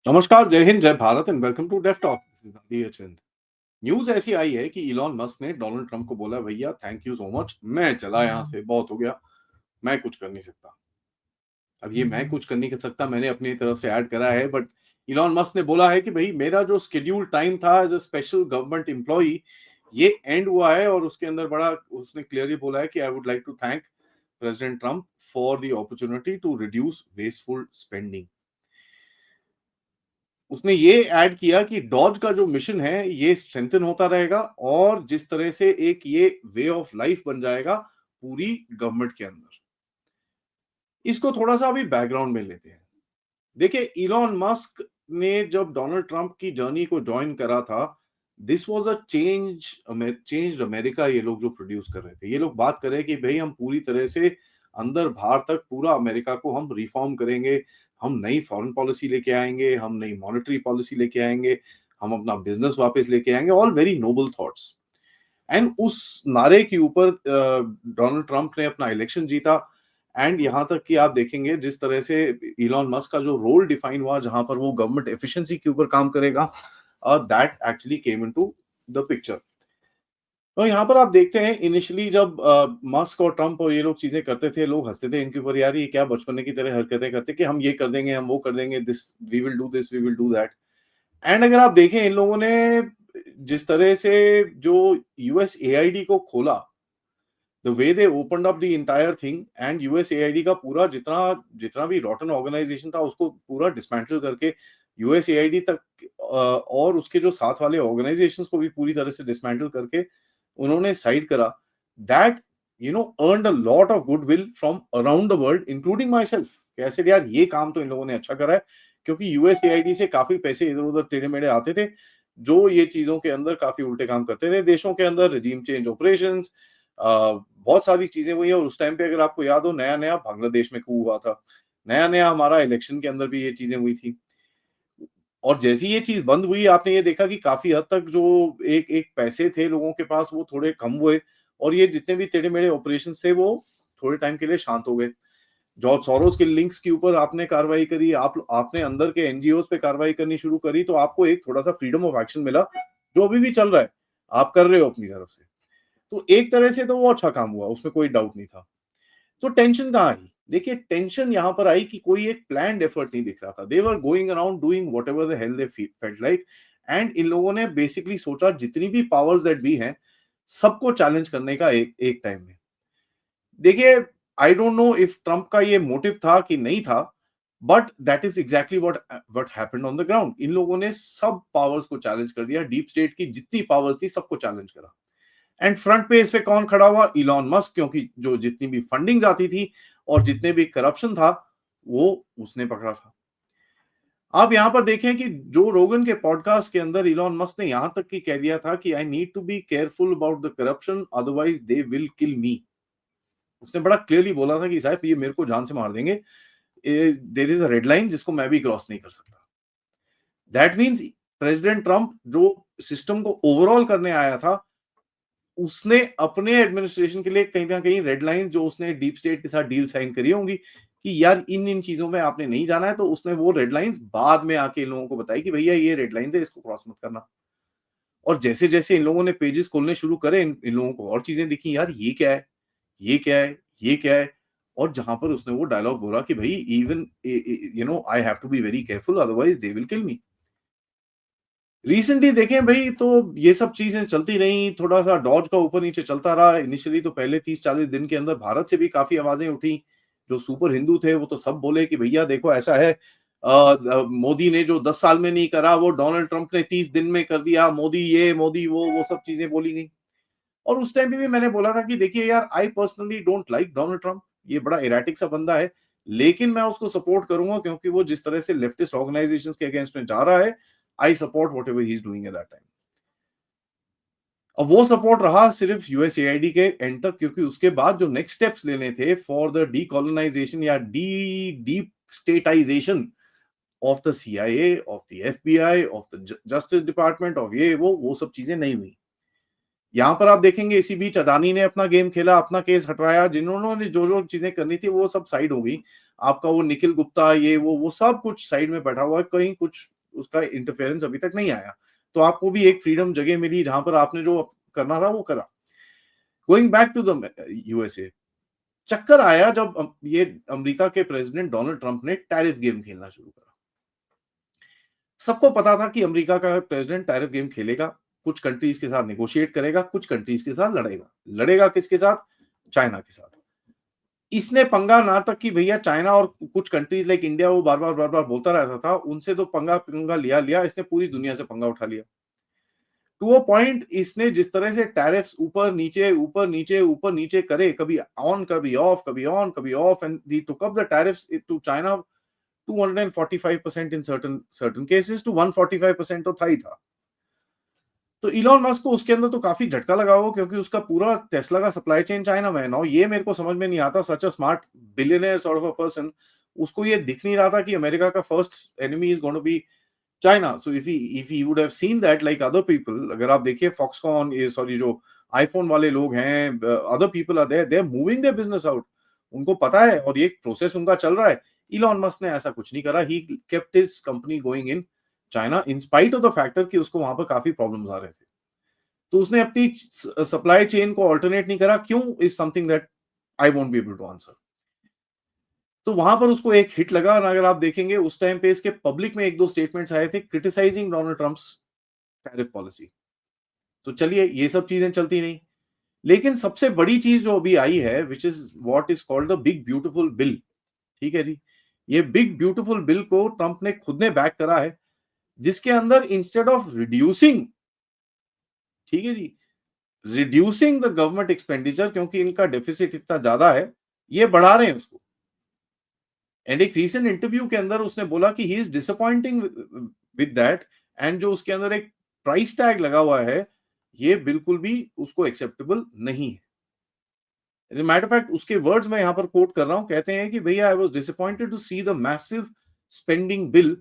नमस्कार, जय हिंद, जय भारत and welcome to deaf talk. This is Nandi Chand. News ऐसी आई है कि इलॉन मस्क ने डोनाल्ड ट्रंप को बोला, भैया थैंक यू सो मच, मैं चला यहाँ से, बहुत हो गया, मैं कुछ कर नहीं सकता। अब ये मैं कुछ कर नहीं कर सकता मैंने अपनी तरफ से ऐड करा है, बट इलॉन मस्क ने बोला है कि भाई मेरा जो शेड्यूल टाइम था as a special government employee, ये एंड हुआ है। और उसके अंदर बड़ा उसने क्लियरली बोला है कि I would like to thank president Trump for the opportunity to reduce wasteful spending. उसने ये ऐड किया कि डॉज का जो मिशन है ये स्ट्रेंथन होता रहेगा और जिस तरह से एक ये वे ऑफ लाइफ बन जाएगा पूरी गवर्नमेंट के अंदर। इसको थोड़ा सा अभी बैकग्राउंड में लेते हैं। देखिए, इलॉन मस्क ने जब डोनाल्ड ट्रंप की जर्नी को ज्वाइन करा था, this was a changed America. ये लोग जो प्रोड्यूस कर रहे थे, ये लोग बात कर रहे हैं कि भाई हम पूरी तरह से अंदर बाहर तक पूरा अमेरिका को हम रिफॉर्म करेंगे, हम नई फॉरेन पॉलिसी लेके आएंगे, हम नई मॉनेटरी पॉलिसी लेके आएंगे, हम अपना बिजनेस वापस लेके आएंगे। All very noble thoughts. And उस नारे के ऊपर डोनाल्ड ट्रंप ने अपना इलेक्शन जीता। एंड यहां तक कि आप देखेंगे जिस तरह से इलॉन मस्क का जो रोल डिफाइन हुआ, जहां पर वो गवर्नमेंट एफिशिएंसी के ऊपर काम करेगा, that actually came into the picture. तो यहाँ पर आप देखते हैं इनिशियली जब मस्क और ट्रंप और ये लोग चीजें करते थे, लोग हंसते थे इनके ऊपर, यार ये क्या बचपने की तरह हरकतें करते कि हम ये कर देंगे, हम वो कर देंगे, this we will do this, we will do that. And अगर आप देखें इन लोगों ने जिस तरह से जो यूएस एआईडी को खोला, the way they opened up the entire thing, and US AID का पूरा जितना जितना भी रॉटन ऑर्गेनाइजेशन था उसको पूरा डिसमेंटल करके यूएस एआईडी तक और उसके जो साथ वाले ऑर्गेनाइजेशंस को भी पूरी तरह से डिसमेंटल करके उन्होंने साइड करा। That earned a lot of goodwill from around the world including my self. कैसे यार, ये काम तो इन लोगों ने अच्छा करा है, क्योंकि यूएसएआईडी से काफी पैसे इधर उधर टेढ़े मेढ़े आते थे, जो ये चीजों के अंदर काफी उल्टे काम करते थे देशों के अंदर, रिजीम चेंज ऑपरेशन, बहुत सारी चीजें हुई है। और उस टाइम पे अगर आपको याद हो, नया नया बांग्लादेश में coup हुआ था, नया नया हमारा इलेक्शन के अंदर भी ये चीजें हुई थी। और जैसी ये चीज बंद हुई, आपने ये देखा कि काफी हद तक जो एक एक पैसे थे लोगों के पास वो थोड़े कम हुए, और ये जितने भी टेढ़े मेढ़े ऑपरेशन थे वो थोड़े टाइम के लिए शांत हो गए। जॉर्ज सोरोस के लिंक्स के ऊपर आपने कार्रवाई करी, आपने अंदर के एनजीओ पे कार्रवाई करनी शुरू करी, तो आपको एक थोड़ा सा फ्रीडम ऑफ एक्शन मिला, जो अभी भी चल रहा है, आप कर रहे हो अपनी तरफ से। तो एक तरह से तो वो अच्छा काम हुआ, उसमें कोई डाउट नहीं था। तो टेंशन कहाँ आई? देखिए, टेंशन यहां पर आई कि कोई एक प्लान्ड एफर्ट नहीं दिख रहा था। They were going around doing whatever the hell they felt like. And इन लोगों ने बेसिकली सोचा जितनी भी पावर्स दैट भी हैं, सबको चैलेंज करने का एक एक टाइम में। देखिए, I don't know if Trump का ये मोटिव था कि नहीं था, but that is exactly what happened on the ground. इन लोगों ने सब पावर्स को चैलेंज कर दिया, डीप स्टेट की जितनी पावर्स थी सबको चैलेंज करा। एंड फ्रंट पे इस पे कौन खड़ा हुआ? इलॉन मस्क, क्योंकि जो जितनी भी फंडिंग आती थी और जितने भी करप्शन था, वो उसने पकड़ा था। आप यहां पर देखें कि जो रोगन के पॉडकास्ट के अंदर इलॉन मस्क ने यहां तक की कह दिया था कि I need to be careful about the corruption, otherwise they will kill me. उसने बड़ा क्लियरली बोला था कि साहब ये मेरे को जान से मार देंगे, there is a red line जिसको मैं भी क्रॉस नहीं कर सकता। दैट मीन्स प्रेसिडेंट ट्रंप जो सिस्टम को ओवरऑल करने आया था, उसने अपने एडमिनिस्ट्रेशन के लिए कहीं ना कहीं रेड लाइन जो उसने डीप स्टेट के साथ डील साइन करी होंगी कि यार इन इन चीजों में आपने नहीं जाना है, तो उसने वो रेड लाइंस बाद में आके इन लोगों को बताई कि भैया ये रेड लाइंस है, इसको क्रॉस मत करना। और जैसे जैसे इन लोगों ने पेजेस खोलने शुरू करे, इन लोगों को और चीजें दिखी, यार ये क्या है, ये क्या है, ये क्या है। और जहां पर उसने वो डायलॉग बोला कि भाई even I have to be very careful, otherwise they will kill me. Recently देखें भाई, तो ये सब चीजें चलती रही, थोड़ा सा डॉज का ऊपर नीचे चलता रहा। इनिशियली तो पहले 30-40 दिन के अंदर भारत से भी काफी आवाजें उठी। जो सुपर हिंदू थे वो तो सब बोले कि भैया देखो ऐसा है, मोदी ने जो 10 साल में नहीं करा वो डोनाल्ड ट्रंप ने 30 दिन में कर दिया, मोदी ये मोदी वो सब चीजें बोली गई। और उस टाइम पे भी मैंने बोला था कि देखिए यार, I personally don't like Donald Trump, ये बड़ा इरेटिक सा बंदा है, लेकिन मैं उसको सपोर्ट करूंगा क्योंकि वो जिस तरह से लेफ्टिस्ट ऑर्गेनाइजेशंस के अगेंस्ट में जा रहा है, I support what ever he is doing at that time. अब वो सपोर्ट रहा सिर्फ यूएसएआईडी के एंड तक, क्योंकि उसके बाद जो नेक्स्ट स्टेप्स लेने थे फॉर द डीकोलोनाइजेशन या deep statization of the CIA, of the FBI, of the justice department, of ये वो सब चीजें नहीं हुई। यहाँ पर आप देखेंगे इसी बीच अदानी ने अपना गेम खेला, अपना केस हटवाया, जिन्होंने जो-जो चीज़ें करनी थी वो सब साइड हो गई। आपका वो निखिल गुप्ता ये वो सब कुछ साइड में बैठा हुआ है, कहीं कुछ उसका इंटरफेरेंस अभी तक नहीं आया। तो आपको भी एक फ्रीडम जगह मिली जहाँ पर आपने जो करना था वो करा। Going back to the USA, चक्कर आया जब ये अमेरिका के प्रेसिडेंट डोनाल्ड ट्रंप ने टैरिफ गेम खेलना शुरू करा। सबको पता था कि अमेरिका का प्रेसिडेंट टैरिफ गेम खेलेगा, कुछ कंट्रीज के साथ नेगोशिएट करेगा, कुछ कंट्रीज के साथ लड़ेगा। लड़ेगा किसके साथ? चाइना के साथ। इसने पंगा ना तक कि भैया चाइना और कुछ कंट्रीज लाइक इंडिया वो बार-बार बोलता रहता था, उनसे तो पंगा लिया, इसने पूरी दुनिया से पंगा उठा लिया। टू अ पॉइंट इसने जिस तरह से टैरिफ्स ऊपर-नीचे, ऊपर-नीचे, ऊपर-नीचे करे, कभी ऑन, कभी ऑफ, कभी ऑन, कभी of and he took up the tariffs to China 245% in certain cases to 145% तो था ही था। तो इलॉन मस्क को उसके अंदर तो काफ़ी झटका लगा होगा क्योंकि उसका पूरा टेस्ला का सप्लाई चेन चाइना में है। नाउ ये मेरे को समझ में नहीं आता such a smart billionaire sort of a person उसको ये दिख नहीं रहा था कि अमेरिका का first enemy is going to be China. So if he would have seen that like other people, अगर आप देखिए फॉक्सकॉन ये सॉरी जो आईफोन वाले लोग हैं, other people are there, they are moving their business out. उनको पता है और ये प्रोसेस उनका चल रहा है। इलॉन मस्क ने ऐसा कुछ नहीं करा। He kept his company going in China in spite of the factor कि उसको वहां पर काफी प्रॉब्लम्स आ रहे थे। तो उसने अपनी सप्लाई चेन को ऑल्टरनेट नहीं करा। क्यों? Is something that I won't be able to answer. तो वहां पर उसको एक हिट लगा और अगर आप देखेंगे उस टाइम पे इसके पब्लिक में एक दो स्टेटमेंट्स आए थे criticising Donald Trump's tariff policy. तो चलिए ये सब चीजें चलती नहीं, लेकिन सबसे बड़ी चीज जो अभी आई है which is what is called the big beautiful bill. ठीक है जी, ये बिग ब्यूटीफुल बिल को ट्रंप ने खुद ने बैक करा है, जिसके अंदर इंस्टेड ऑफ रिड्यूसिंग, ठीक है जी, रिड्यूसिंग द गवर्नमेंट एक्सपेंडिचर क्योंकि इनका डेफिसिट इतना ज्यादा है, ये बढ़ा रहे हैं उसको। एंड एक रीसेंट इंटरव्यू के अंदर उसने बोला कि he is disappointing with that, and जो उसके अंदर एक प्राइस टैग लगा हुआ है, ये बिल्कुल भी उसको एक्सेप्टेबल नहीं है। As a matter of fact उसके वर्ड्स मैं यहां पर कोट कर रहा हूं, कहते हैं कि भैया I was disappointed to see the massive spending bill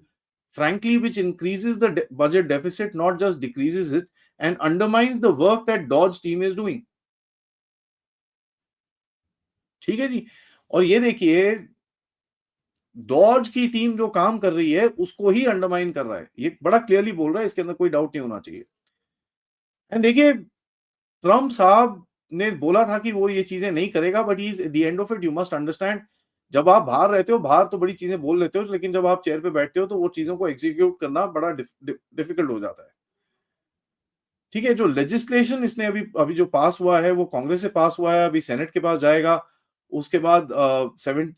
frankly which increases the budget deficit not just decreases it and undermines the work that Dodge team is doing। ठीक है जी, और ये देखिए डॉज की टीम जो काम कर रही है उसको ही अंडरमाइन कर रहा है, ये बड़ा क्लियरली बोल रहा है, इसके अंदर कोई डाउट नहीं होना चाहिए। एंड देखिए ट्रम्प साहब ने बोला था कि वो ये चीजें नहीं करेगा, but is the end of it you must understand, जब आप बाहर रहते हो बाहर तो बड़ी चीजें बोल लेते हो, लेकिन जब आप चेयर पे बैठते हो तो वो चीजों को एग्जीक्यूट करना बड़ा डिफिकल्ट हो जाता है। ठीक है, जो लेजिस्लेशन इसने अभी अभी जो पास हुआ है वो कांग्रेस से पास हुआ है, अभी सेनेट के पास जाएगा, उसके बाद सेवन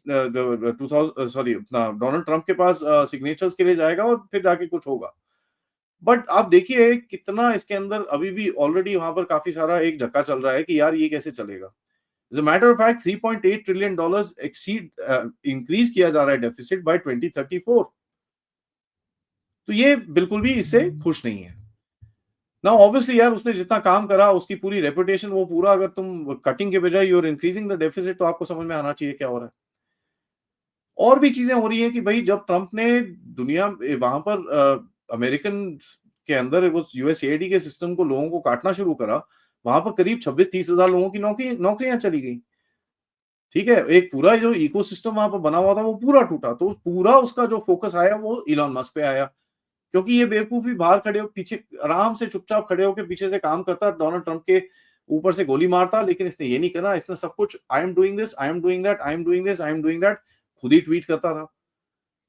2000 सॉरी अपना डोनाल्ड ट्रंप के पास सिग्नेचर्स के लिए जाएगा और फिर जाके कुछ होगा। बट आप देखिए कितना इसके अंदर अभी भी ऑलरेडी वहां पर काफी सारा एक धक्का चल रहा है कि यार ये कैसे चलेगा। As a matter of fact $3.8 trillion exceed increase किया जा रहा है डेफिसिट बाय 2034। तो ये बिल्कुल भी इससे खुश नहीं है ना। ऑब्वियसली यार उसने जितना काम करा उसकी पूरी रेपुटेशन वो पूरा, अगर तुम कटिंग के बजाय यूर इंक्रीजिंग द डेफिसिट तो आपको समझ में आना चाहिए क्या हो रहा है। और भी चीजें हो रही हैं कि भाई जब ट्रंप ने दुनिया वहां पर अमेरिकन के अंदर वो यूएसएआईडी के सिस्टम को लोगों को काटना शुरू करा, वहां पर करीब 26-30 हजार लोगों की नौकरियां चली गई। ठीक है, एक पूरा जो इकोसिस्टम वहां पर बना हुआ था वो पूरा टूटा, तो पूरा उसका जो फोकस आया वो इलॉन मस्क पे आया, क्योंकि ये बेवकूफी बाहर खड़े हो पीछे आराम से चुपचाप खड़े होकर पीछे से काम करता, डोनाल्ड ट्रंप के ऊपर से गोली मारता, लेकिन इसने ये नहीं करा। इसने सब कुछ I am doing this, I am doing that, I am doing this, I am doing that खुद ही ट्वीट करता था।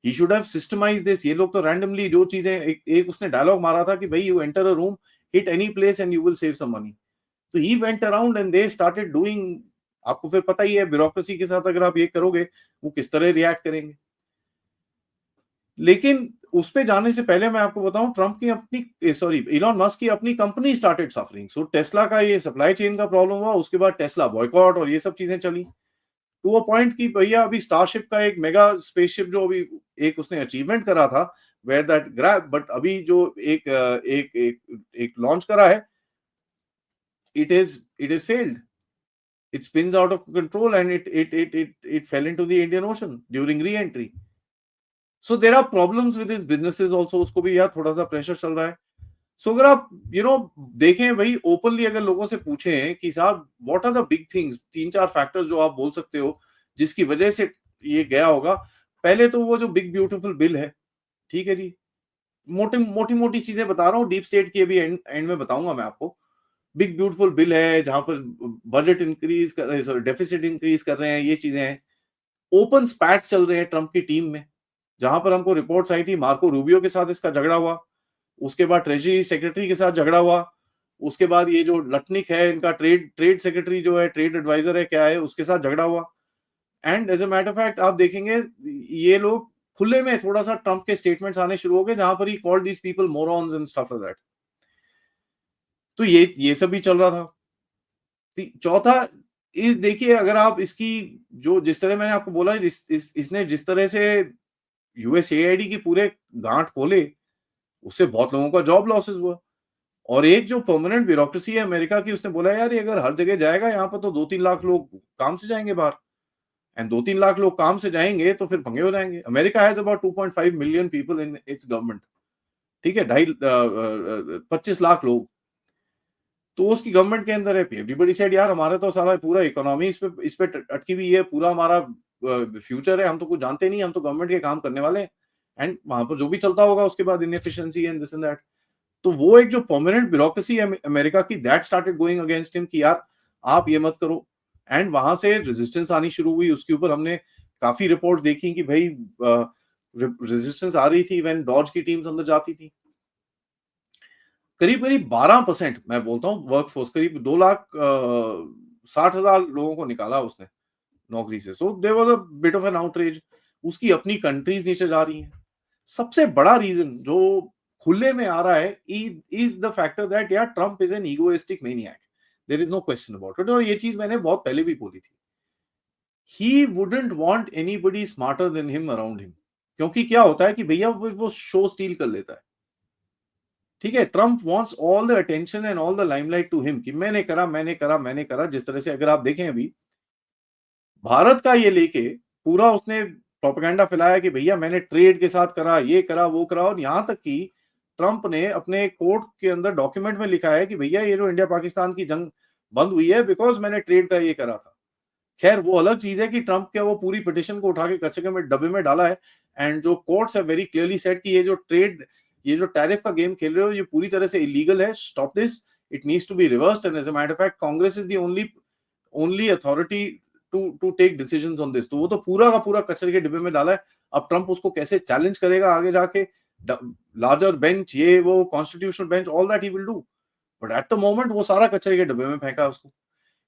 He should have systemised this. ये लोग तो रैंडमली जो चीजें एक उसने डायलॉग मारा था कि भाई you enter a room, hit any place and you will save some money. तो he went around and they started doing. आपको फिर पता ही है ब्यूरोक्रेसी के साथ अगर आप ये करोगे वो किस तरह रिएक्ट करेंगे। लेकिन उस पे जाने से पहले मैं आपको बताऊं ट्रंप की अपनी सॉरी इलॉन मस्क की अपनी कंपनी स्टार्टेड सफरिंग। सो टेस्ला का ये सप्लाई चेन का प्रॉब्लम हुआ, उसके बाद टेस्ला बॉयकॉट और ये सब चीजें चली टू अ पॉइंट कि भैया अभी स्टारशिप का एक मेगा स्पेसशिप जो अभी एक उसने अचीवमेंट करा था वेयर दैट ग्रैब, बट अभी जो एक लॉन्च करा है, it is failed. It spins out of control and it fell into the Indian Ocean during re-entry. So there are problems with his businesses also, उसको भी यार थोड़ा सा प्रेशर चल रहा है। सो अगर आप देखें भाई, ओपनली अगर लोगों से पूछें कि साहब what are the big things, 3-4 factors जो आप बोल सकते हो जिसकी वजह से ये गया होगा। पहले तो वो जो बिग ब्यूटीफुल बिल है, ठीक है जी। मोटी-मोटी चीजें बता रहा हूँ, डीप स्टेट की अभी एंड एंड में बताऊंगा मैं आपको। बिग ब्यूटीफुल बिल है जहां पर बजट इंक्रीज कर रहे, सॉरी डेफिसिट इंक्रीज कर रहे हैं, ये चीजें हैं। ओपन स्पैट्स चल रहे हैं ट्रंप की टीम में, जहां पर हमको रिपोर्ट्स आई थी मार्को रूबियो के साथ इसका झगड़ा हुआ, उसके बाद ट्रेजरी सेक्रेटरी के साथ झगड़ा हुआ, उसके बाद ये जो लटनिक है इनका ट्रेड ट्रेड सेक्रेटरी जो है, ट्रेड एडवाइजर है क्या है, उसके साथ झगड़ा हुआ। And as a matter of fact आप देखेंगे ये लोग खुले में थोड़ा सा ट्रंप के स्टेटमेंट्स आने शुरू हो गए जहां पर he called these people morons and stuff like that. तो ये सब भी चल रहा था। चौथा इस देखिए, अगर आप इसकी जो जिस तरह मैंने आपको बोला, इसने जिस तरह से यूएसएआईडी की पूरे गांठ खोले, उससे बहुत लोगों का जॉब लॉसेस हुआ। और एक जो परमानेंट ब्यूरोक्रेसी है अमेरिका की, उसने बोला यार ये अगर हर जगह जाएगा यहाँ पर तो 2-3 लाख लोग काम से जाएंगे बाहर। एंड 2-3 लाख लोग काम से जाएंगे तो फिर पंगे हो जाएंगे। America has about 2.5 million people in its government, ठीक है, 25 लाख लोग तो उसकी गवर्नमेंट के अंदर है। एवरीबडी सेड यार हमारा तो सारा पूरा इकोनॉमी इस पे अटकी हुई है, पूरा हमारा फ्यूचर है, हम तो कुछ जानते नहीं, हम तो गवर्नमेंट के काम करने वाले हैं। एंड वहां पर जो भी चलता होगा उसके बाद inefficiency and this and that. तो वो एक जो परमानेंट ब्यूरोक्रेसी है अमेरिका की, that started going against him कि यार आप ये मत करो। एंड वहां से रेजिस्टेंस आनी शुरू हुई। उसके ऊपर हमने काफी रिपोर्ट देखी कि भाई रेजिस्टेंस आ रही थी व्हेन डॉज की टीम्स अंदर जाती थी। करीब करीब 12% मैं बोलता हूँ वर्कफोर्स, करीब 2,60,000 लोगों को निकाला उसने नौकरी से। So there was a bit of an outreach. उसकी अपनी कंट्रीज नीचे जा रही हैं। सबसे बड़ा रीजन जो खुले में आ रहा है इज द फैक्टर दैट यार Trump is an egoistic maniac. There is no question about it. और ये चीज मैंने बहुत पहले भी बोली थी। He wouldn't want anybody smarter than him around him. क्योंकि क्या होता है कि भैया वो शो स्टील कर लेता है। ठीक है, Trump wants all the attention and all the limelight to him कि मैंने करा, मैंने करा, मैंने करा। जिस तरह से अगर आप देखें अभी भारत का ये लेके पूरा उसने प्रोपेगेंडा फैलाया कि भैया मैंने ट्रेड के साथ करा, ये करा, वो करा। और यहां तक कि ट्रंप ने अपने कोर्ट के अंदर डॉक्यूमेंट में लिखा है कि भैया ये जो इंडिया पाकिस्तान की जंग बंद हुई है बिकॉज मैंने ट्रेड का ये करा था। खैर वो अलग चीज है कि ट्रंप क्या वो पूरी पिटिशन को उठा के कचरे में डब्बे में डाला है। एंड जो कोर्ट्स है वेरी क्लियरली सेड कि ये जो टैरिफ का गेम खेल रहे हो ये पूरी तरह से इलीगल है। Stop this, it needs to be reversed. And as a matter of fact Congress is the only authority to take decisions on this. तो वो तो पूरा का पूरा कचरे के डिब्बे में डाला है। अब ट्रंप उसको कैसे चैलेंज करेगा आगे जाके, लार्जर बेंच, ये वो constitutional bench, all that he will do. But at the moment वो सारा कचरे के डिब्बे में फेंका उसको।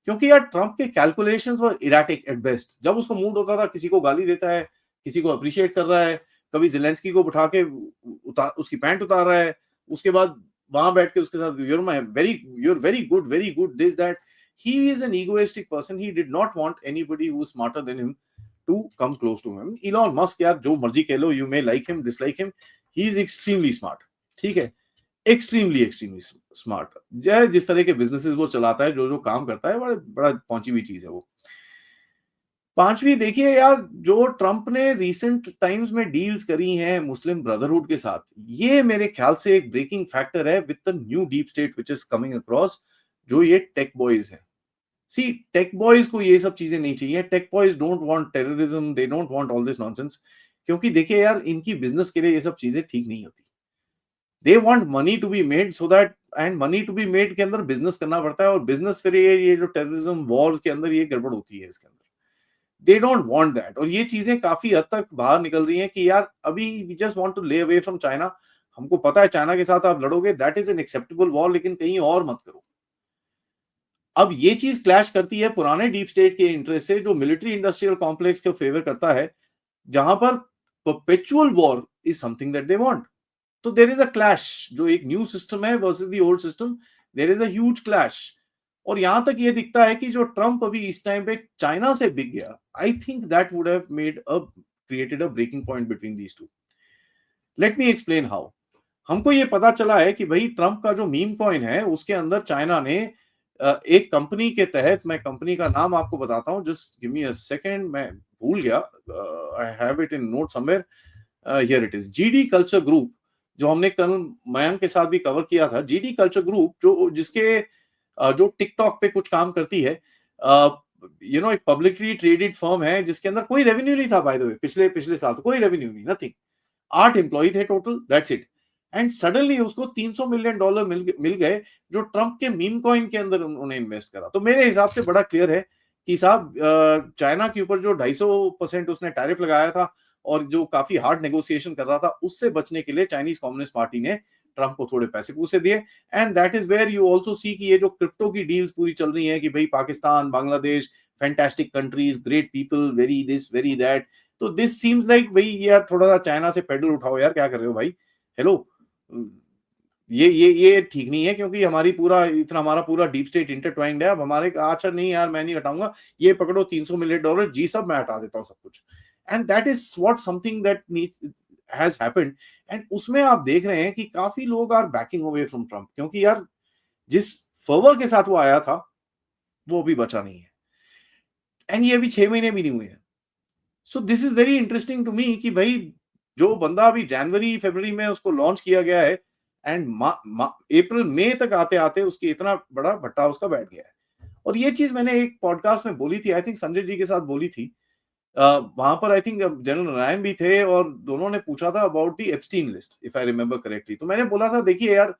क्योंकि यार ट्रंप के calculations were erratic at best. जब उसको मूड होता था किसी को गाली देता है, किसी को अप्रिशिएट कर रहा है, कभी जेलेंस्की को उठा के उसकी पैंट उतार रहा है, उसके बाद वहां बैठ के उसके साथ you're very good this that. He is an egoistic person. He did not want anybody who is smarter than him to come close to him. Elon Musk, यार जो मर्जी कह लो, you may like him dislike him, he is extremely smart. ठीक है, extremely smart. जय जिस तरह के बिजनेसेस वो चलाता है, जो जो काम करता है, बड़ा बड़ा पहुंची हुई चीज है वो। पांचवी देखिए यार, जो ट्रंप ने रिसेंट टाइम्स में डील्स करी हैं मुस्लिम ब्रदरहुड के साथ, ये मेरे ख्याल से एक ब्रेकिंग फैक्टर है with the new deep state which is coming across. जो ये टेक बॉयज है, सी टेक बॉयज को ये सब चीजें नहीं चाहिए। Tech boys don't want terrorism, they don't want all this nonsense. क्योंकि देखिए यार, इनकी बिजनेस के लिए ये सब चीजें ठीक नहीं होती। They want money to be made so that, and money to be made के अंदर बिजनेस करना पड़ता है। और बिजनेस फिर ये जो टेररिज्म वॉर के अंदर ये गड़बड़ होती है इसके अंदर। दे डोंट वांट दैट। और ये चीजें काफी हद तक बाहर निकल रही हैं कि यार अभी we just want to lay away from China. हमको पता है चाइना के साथ आप लड़ोगे, that is an acceptable war, लेकिन कहीं और मत करो। अब ये चीज क्लैश करती है पुराने डीप स्टेट के इंटरेस्ट से, जो मिलिट्री इंडस्ट्रियल कॉम्प्लेक्स को फेवर करता है, जहां पर perpetual war is something that they want. तो देर इज अ क्लैश। जो एक न्यू सिस्टम है versus the old system, there is a huge clash. और यहां तक ये दिखता है कि जो ट्रंप अभी इस टाइम पे चाइना से बिक गया, I think that would have made a created a breaking point between these two. Let me explain how. हमको ये पता चला है कि भाई ट्रंप का जो मीम कॉइन है उसके अंदर चाइना ने एक कंपनी के तहत, मैं कंपनी का नाम आपको बताता हूं, just give me a second, मैं भूल गया, I have it in note somewhere, here it is, GD culture group. जो हमने कल मयंक के साथ भी कवर किया था, जीडी कल्चर ग्रुप जो टिकटॉक पे कुछ काम करती है, एक पब्लिकली ट्रेडेड फर्म है जिसके अंदर कोई रेवेन्यू नहीं था, बाय द वे, पिछले पिछले साल तो कोई रेवेन्यू नहीं, नथिंग। 8 एम्प्लॉई थे total, that's it. And suddenly उसको $300 मिलियन मिल गए, जो ट्रंप के मीम कॉइन के अंदर उन्होंने इन्वेस्ट करा। तो मेरे हिसाब से बड़ा क्लियर है कि साहब, चाइना के ऊपर जो 250% उसने टैरिफ लगाया था और जो काफी हार्ड नेगोशिएशन कर रहा था, उससे बचने के लिए चाइनीज कम्युनिस्ट पार्टी ने ट्रंप को थोड़े पैसे पूसे दिए। And that is where you also see कि ये जो क्रिप्टो की डील्स पूरी चल रही है कि भाई Pakistan, Bangladesh, fantastic countries, great people, very this very that. तो दिस सीम्स लाइक भाई यार थोड़ा सा चाइना से पेडल उठाओ यार, क्या कर रहे हो भाई, हेलो। ये ठीक नहीं है, क्योंकि हमारा पूरा डीप स्टेट इंटरट्वाइंड है। अब हमारे अच्छा नहीं यार, मैं नहीं हटाऊंगा, ये पकड़ो $300 मिलियन, जी सब मैं हटा देता हूँ सब कुछ। And that is what something that has happened. And उसमें आप देख रहे हैं कि काफी लोग are backing away from Trump, क्योंकि यार जिस फर्वर के साथ वो आया था वो अभी बचा नहीं है। एंड ये अभी 6 महीने भी नहीं हुए हैं। So this is very interesting to me कि भाई जो बंदा अभी जनवरी फरवरी में उसको लॉन्च किया गया है, एंड अप्रैल मई तक आते आते उसकी इतना बड़ा भट्टा उसका बैठ गया है। और ये चीज मैंने एक पॉडकास्ट में बोली थी, आई थिंक संजय जी के साथ बोली थी। वहां पर आई थिंक जनरल नारायण भी थे और दोनों ने पूछा था about the Epstein list, if I remember correctly. तो मैंने बोला था देखिए यार,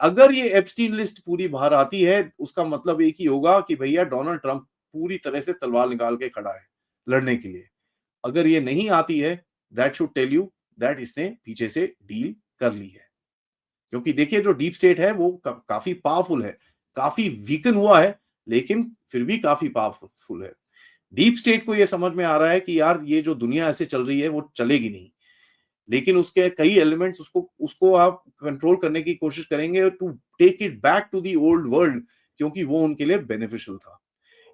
अगर ये एप्स्टीन लिस्ट पूरी बाहर आती है, उसका मतलब एक ही होगा कि भैया डोनाल्ड ट्रंप पूरी तरह से तलवार निकाल के खड़ा है लड़ने के लिए। अगर ये नहीं आती है, that should tell you that इसने पीछे से डील कर ली है। क्योंकि देखिए जो डीप स्टेट है वो काफी पावरफुल है, काफी वीकन हुआ है, लेकिन फिर भी काफी पावरफुल है। डीप स्टेट को ये समझ में आ रहा है कि यार ये जो दुनिया ऐसे चल रही है वो चलेगी नहीं, लेकिन उसके कई एलिमेंट्स उसको उसको आप कंट्रोल करने की कोशिश करेंगे to take it back to the old world, क्योंकि वो उनके लिए बेनिफिशियल था।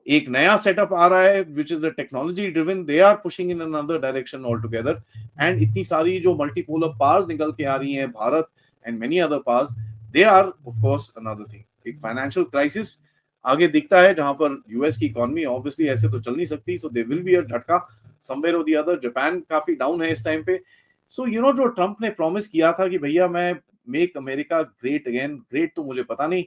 एक नया सेटअप आ रहा है which is the technology driven, they are pushing in another direction all together. And इतनी सारी जो मल्टीपोलर पावर्स निकल के आ रही हैं, Bharat and many other powers, they are of course another thing. एक फाइनेंशियल क्राइसिस आगे दिखता है, जहां पर यूएस की इकोनॉमी ऑब्वियसली ऐसे तो चल नहीं सकती, सो दे विल बी अ झटका समवेयर और द अदर। जापान काफी डाउन है इस टाइम पे। सो जो ट्रंप ने प्रॉमिस किया था कि भैया मैं make America great again, great तो मुझे पता नहीं,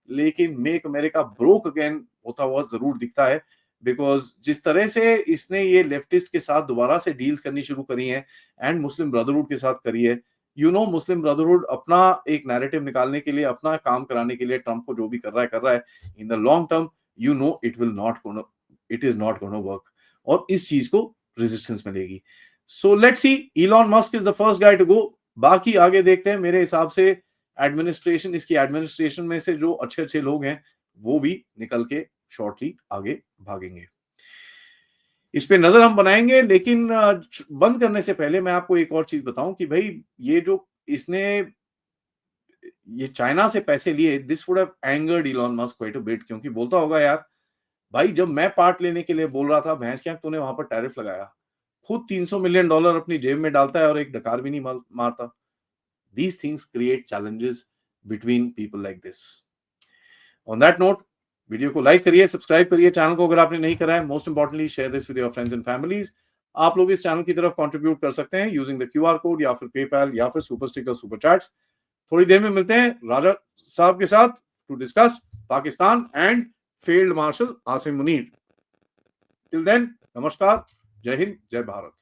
लेकिन मेक अमेरिका ब्रोक अगेन होता हुआ जरूर दिखता है। बिकॉज जिस तरह से इसने ये लेफ्टिस्ट के साथ दोबारा से डील्स करनी शुरू करी है एंड मुस्लिम ब्रदरहुड के साथ करी है, मुस्लिम ब्रदरहुड अपना एक नैरेटिव निकालने के लिए, अपना काम कराने के लिए ट्रंप को जो भी कर रहा है, in the long term it is not gonna work, और इस चीज को रेजिस्टेंस मिलेगी। So let's see, Elon Musk is the first guy to go. बाकी आगे देखते हैं। मेरे हिसाब से इसकी एडमिनिस्ट्रेशन में से जो अच्छे अच्छे लोग हैं वो भी निकल के शॉर्टली आगे भागेंगे। इस पे नजर हम बनाएंगे, लेकिन बंद करने से पहले मैं आपको एक और चीज बताऊं कि भाई ये जो इसने ये चाइना से पैसे लिए, this would have angered Elon Musk quite a bit, क्योंकि बोलता होगा यार भाई जब मैं पार्ट लेने के लिए बोल रहा था, भैंस क्या तूने वहां पर टैरिफ लगाया, खुद $300 मिलियन अपनी जेब में डालता है और एक डकार भी नहीं मारता। These things create challenges between people like this. On that note, video को लाइक करिए, सब्सक्राइब करिए चैनल को अगर आपने नहीं करा है। Most importantly share this with your friends and families. आप लोग इस चैनल की तरफ कंट्रीब्यूट कर सकते हैं यूजिंग द क्यूआर कोड या फिर पेपैल या फिर सुपर स्टिकर सुपर चैट्स। थोड़ी देर में मिलते हैं राजा साहब के साथ to discuss Pakistan and field marshal Asim Munir. Till then, नमस्कार, जय हिंद, जय भारत।